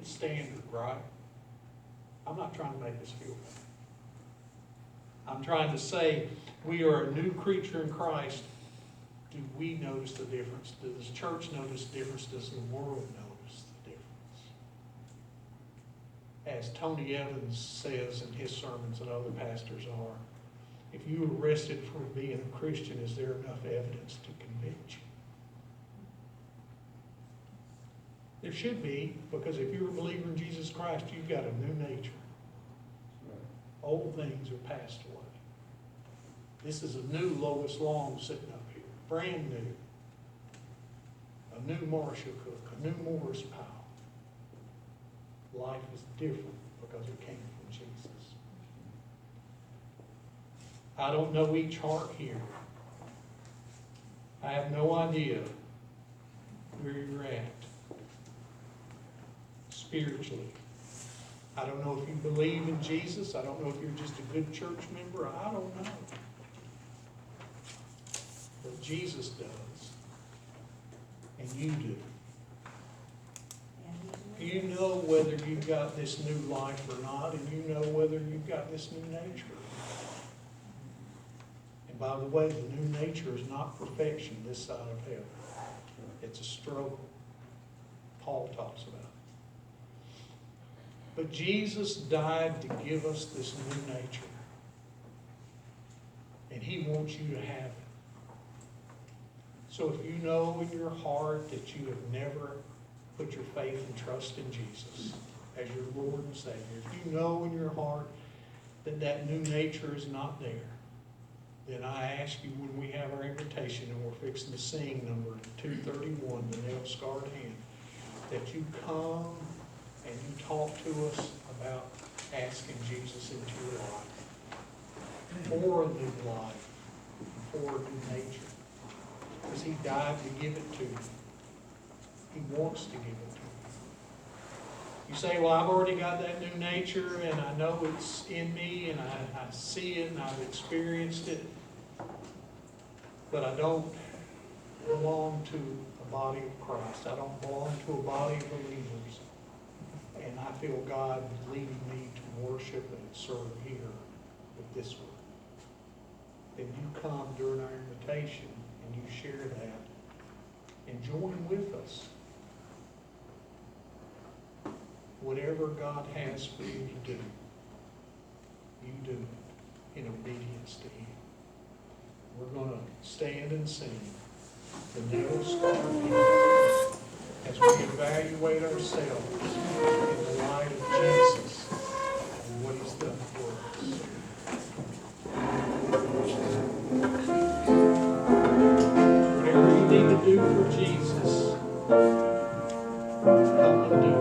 standard, right? I'm not trying to make us feel bad. I'm trying to say we are a new creature in Christ. Do we notice the difference? Does the church notice the difference? Does the world notice the difference? As Tony Evans says in his sermons, and other pastors are, if you were arrested for being a Christian, is there enough evidence to convict you? There should be, because if you're a believer in Jesus Christ, you've got a new nature. Old things are passed away. This is a new Lois Long sitting up here, brand new. A new Marshall Cook, a new Morris Powell. Life is different because it came from Jesus. I don't know each heart here. I have no idea where you're at spiritually. I don't know if you believe in Jesus. I don't know if you're just a good church member. I don't know. But Jesus does. And you do. You know whether you've got this new life or not, and you know whether you've got this new nature. And by the way, the new nature is not perfection this side of heaven. It's a struggle. Paul talks about it. But Jesus died to give us this new nature. And he wants you to have it. So if you know in your heart that you have never put your faith and trust in Jesus as your Lord and Savior, if you know in your heart that that new nature is not there, then I ask you when we have our invitation and we're fixing to sing number 231, the nail-scarred hand, that you come and you talk to us about asking Jesus into your life for a new life, for a new nature. Because he died to give it to you. He wants to give it to you. You say, well, I've already got that new nature and I know it's in me and I see it and I've experienced it. But I don't belong to a body of Christ. I don't belong to a body of believers. And I feel God leading me to worship and serve here with this one. Then you come during our invitation and you share that and join with us. Whatever God has for you to do, you do it in obedience to him. We're going to stand and sing the nail-scarred hand as we evaluate ourselves in the light of Jesus and what he's done for us. Whatever you need to do for Jesus, come and do it.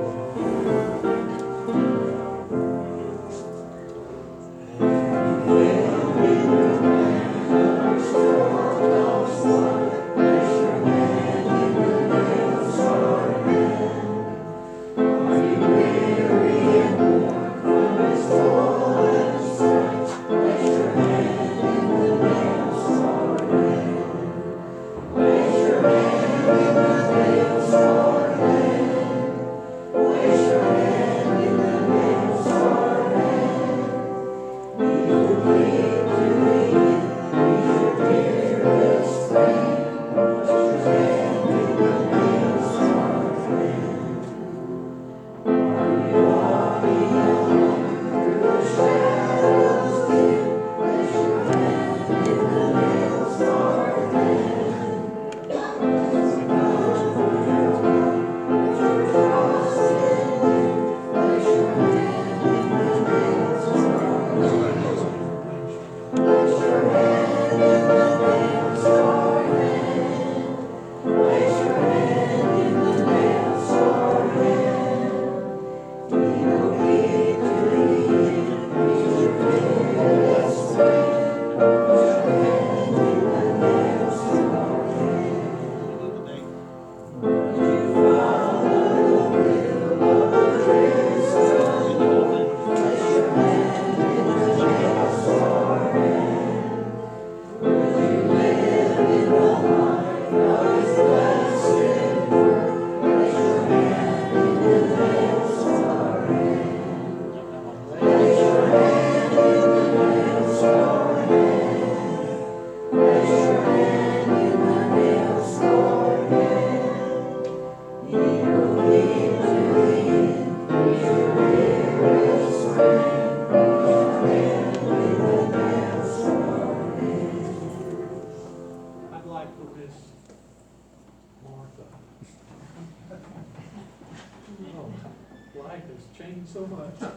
life has changed so much to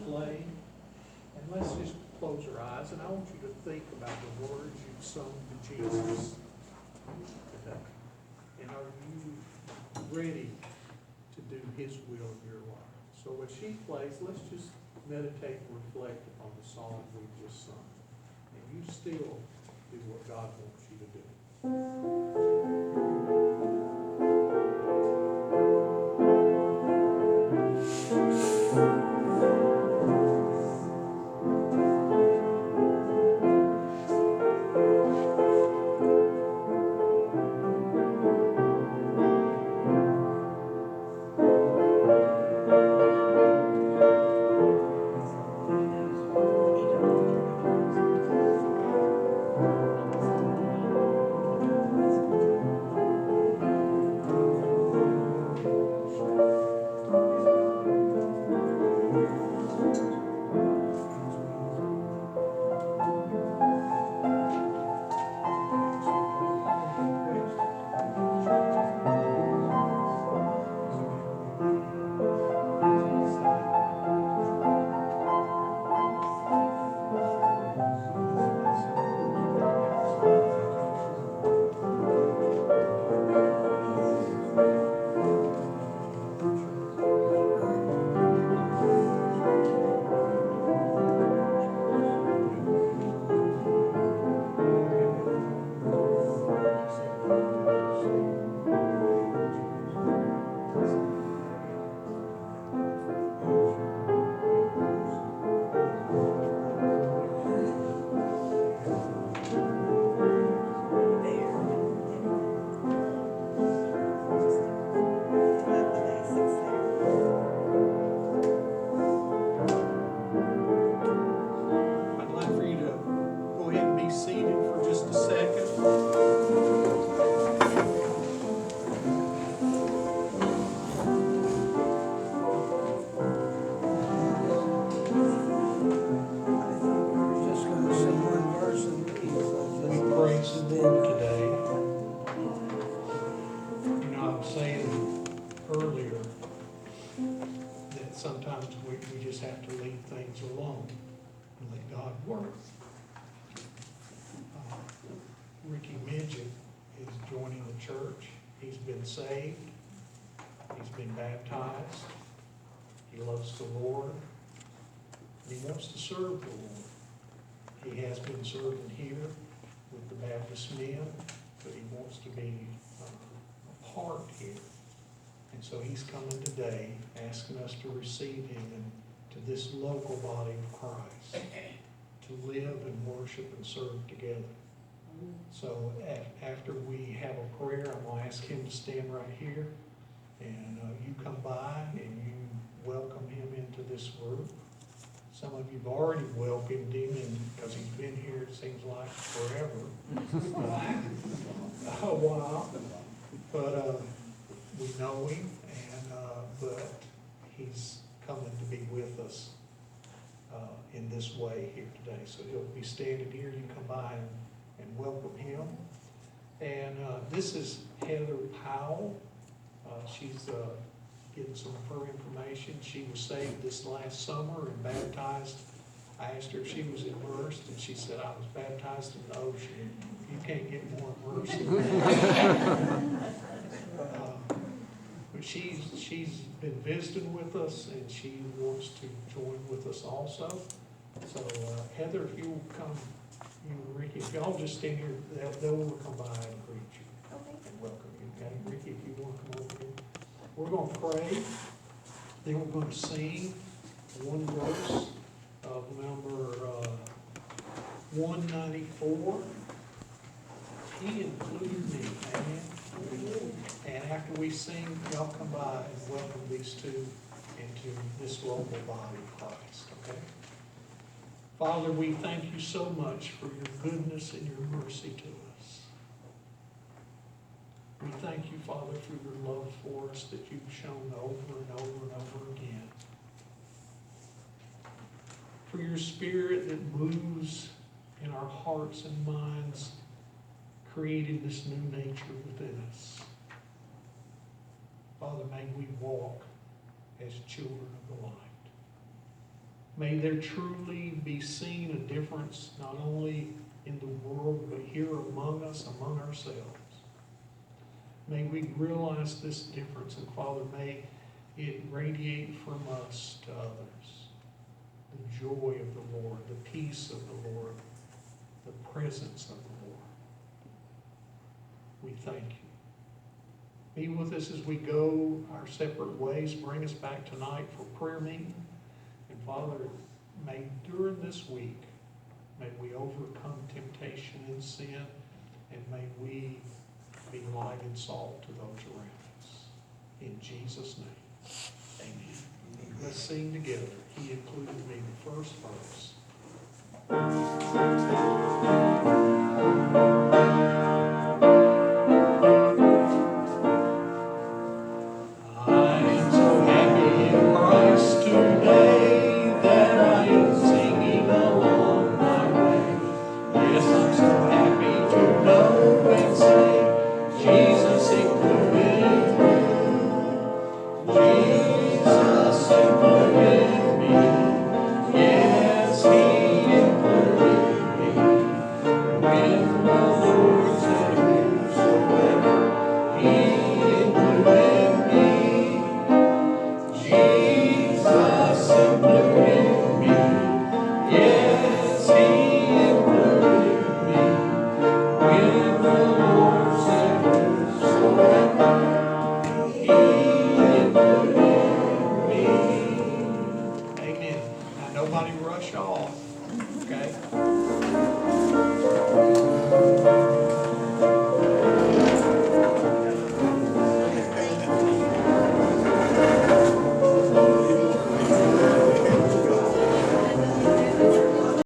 play. And let's just close our eyes, and I want you to think about the words you've sung to Jesus today. And are you ready to do His will in your life? So as she plays, let's just meditate and reflect upon the song we just sung. And you still do what God wants you to do. Church. He's been saved. He's been baptized. He loves the Lord. And he wants to serve the Lord. He has been serving here with the Baptist men, but he wants to be a part here. And so he's coming today asking us to receive him into this local body of Christ, to live and worship and serve together. So after we have a prayer, I'm going to ask him to stand right here, and you come by and you welcome him into this group. Some of you have already welcomed him, and because he's been here, it seems like forever, a while. But we know him, and but he's coming to be with us in this way here today. So he'll be standing here. You come by and welcome him. And this is Heather Powell. She's getting some of her information. She was saved this last summer and baptized. I asked her if she was immersed, and she said, I was baptized in the ocean. You can't get more immersed than that. But she's been visiting with us, and she wants to join with us also. So Heather, if you'll come, you and Ricky, if y'all just stand here, they'll come by and greet you. Okay. And welcome you. Okay, Ricky, if you want to come over here. We're going to pray. Then we're going to sing one verse of number 194. He included me, amen. And after we sing, y'all come by and welcome these two into this local body of Christ, okay? Father, we thank you so much for your goodness and your mercy to us. We thank you, Father, for your love for us that you've shown over and over and over again. For your Spirit that moves in our hearts and minds, creating this new nature within us. Father, may we walk as children of the light. May there truly be seen a difference not only in the world, but here among us, among ourselves. May we realize this difference, and Father, may it radiate from us to others. The joy of the Lord, the peace of the Lord, the presence of the Lord. We thank you. Be with us as we go our separate ways. Bring us back tonight for prayer meeting. And Father, may during this week, may we overcome temptation and sin, and may we be light and salt to those around us. In Jesus' name, amen. Let's sing together. He included me in the first verse. Nobody rush off, okay?